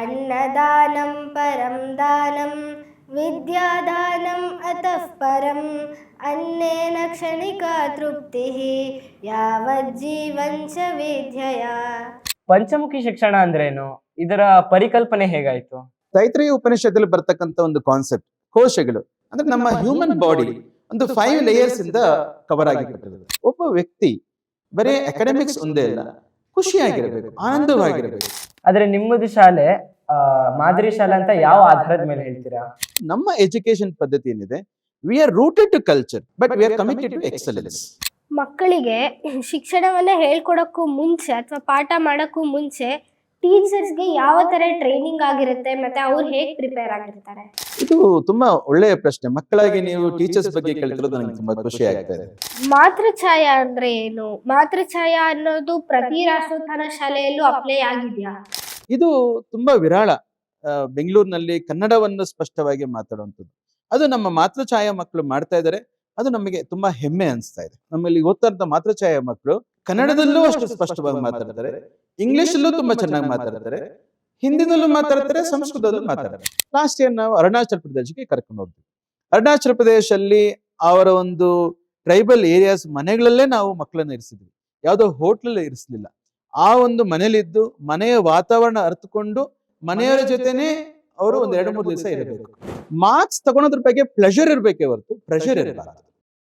ಅನ್ನದಾನಂ ಪರಂ ದಾನಂ ವಿದ್ಯಾದಾನಂ ಅತಃ ಪರಂ ಅನ್ನೇನ ಕ್ಷಣಿಕಾ ತೃಪ್ತಿಃ ಯಾವಜ್ಜೀವಂಚ ವಿದ್ಯೆಯ. ಪಂಚಮುಖಿ ಶಿಕ್ಷಣ ಅಂದ್ರೇನು? ಇದರ ಪರಿಕಲ್ಪನೆ ಹೇಗಾಯ್ತು? ತೈತ್ರೇಯ ಉಪನಿಷತ್ತಲ್ಲಿ ಬರ್ತಕ್ಕಂಥ ಒಂದು ಕಾನ್ಸೆಪ್ಟ್, ಕೋಶಗಳು ಅಂದ್ರೆ ನಮ್ಮ ಹ್ಯೂಮನ್ ಬಾಡಿ ಒಂದು 5 ಲೇಯರ್ಸ್ ಇಂದ ಕವರ್ ಆಗಿರ್ತದೆ. ಒಬ್ಬ ವ್ಯಕ್ತಿ ಬರೀ ಅಕಾಡೆಮಿಕ್ಸ್ ಒಂದೇ ಅಲ್ಲ, ಖುಷಿಯಾಗಿರಬೇಕು, ಆನಂದವಾಗಿರಬೇಕು. ಆದ್ರೆ ನಿಮ್ಮದು ಶಾಲೆ ಮಾದರಿ ಶಾಲೆ ಅಂತ ಯಾವ ಆಧಾರದ ಮೇಲೆ ಹೇಳ್ತೀರಾ? ನಮ್ಮ ಎಜುಕೇಶನ್ ಪದ್ಧತಿ ಏನಿದೆ, we are rooted to culture but we are committed to excellence. ಮಕ್ಕಳಿಗೆ ಶಿಕ್ಷಣವನ್ನ ಹೇಳ್ಕೊಡಕ್ಕೂ ಮುಂಚೆ ಅಥವಾ ಪಾಠ ಮಾಡೋಕ್ಕೂ ಮುಂಚೆ ಟೀಚರ್ಸ್ಗೆ ಯಾವ ತರ ಟ್ರೈನಿಂಗ್ ಆಗಿರುತ್ತೆ ಮತ್ತೆ ಅವ್ರು ಹೇಗೆ ಪ್ರಿಪೇರ್ ಆಗಿರ್ತಾರೆ? ಇದು ತುಂಬಾ ಒಳ್ಳೆಯ ಪ್ರಶ್ನೆ. ಮಕ್ಕಳಾಗಿ ನೀವು ಟೀಚರ್ಸ್ ಬಗ್ಗೆ ಕೇಳ್ತಿರೋದು ನನಗೆ ತುಂಬಾ ಖುಷಿ ಆಗ್ತಾ ಇದೆ. ಮಾತೃಛಾಯಾ ಅಂದ್ರೆ ಏನು? ಮಾತೃಛಾಯಾ ಅನ್ನೋದು ಪ್ರತಿ ರಾಷ್ಟ್ರೋತ್ಥಾನ ಶಾಲೆಯಲ್ಲೂ ಅಪ್ಲೈ ಆಗಿದೆಯಾ? ಇದು ತುಂಬಾ ವಿರಾಳ. ಬೆಂಗಳೂರಿನಲ್ಲಿ ಕನ್ನಡವನ್ನು ಸ್ಪಷ್ಟವಾಗಿ ಮಾತಾಡುವಂಥದ್ದು, ಅದು ನಮ್ಮ ಮಾತೃಛಾಯಾ ಮಕ್ಕಳು ಮಾಡ್ತಾ ಇದ್ದಾರೆ. ಅದು ನಮಗೆ ತುಂಬಾ ಹೆಮ್ಮೆ ಅನಿಸ್ತಾ ಇದೆ. ನಮ್ಮಲ್ಲಿ ಓದ್ತಾ ಇರೋ ಮಾತೃಛಾಯಾ ಮಕ್ಕಳು ಕನ್ನಡದಲ್ಲೂ ಅಷ್ಟು ಸ್ಪಷ್ಟವಾಗಿ ಮಾತಾಡ್ತಾರೆ, ಇಂಗ್ಲಿಷ್ ಅಲ್ಲೂ ತುಂಬಾ ಚೆನ್ನಾಗಿ ಮಾತಾಡ್ತಾರೆ, ಹಿಂದಿನಲ್ಲೂ ಮಾತಾಡ್ತಾರೆ, ಸಂಸ್ಕೃತದಲ್ಲೂ ಮಾತಾಡ್ತಾರೆ. ಲಾಸ್ಟ್ ಇಯರ್ ನಾವು ಅರುಣಾಚಲ ಪ್ರದೇಶಕ್ಕೆ ಕರ್ಕೊಂಡು ಹೋಗ್ತೀವಿ. ಅರುಣಾಚಲ ಪ್ರದೇಶಲ್ಲಿ ಅವರ ಒಂದು ಟ್ರೈಬಲ್ ಏರಿಯಾಸ್ ಮನೆಗಳಲ್ಲೇ ನಾವು ಮಕ್ಕಳನ್ನ ಇರಿಸಿದ್ವಿ, ಯಾವುದೋ ಹೋಟ್ಲಲ್ಲಿ ಇರಿಸಲಿಲ್ಲ. ಆ ಒಂದು ಮನೇಲಿದ್ದು ಮನೆಯ ವಾತಾವರಣ ಅರ್ಥಕೊಂಡು ಮನೆಯವರ ಜೊತೆನೆ ಅವರು 1-2-3 ದಿವಸ ಇರಬೇಕು. ಮಾರ್ಕ್ಸ್ ತಗೊಳೋದ್ರ ಬಗ್ಗೆ ಪ್ಲೆಷರ್ ಇರ್ಬೇಕೇ ಹೊರತು ಪ್ರೆಷರ್ ಇರಬಾರ್ದು.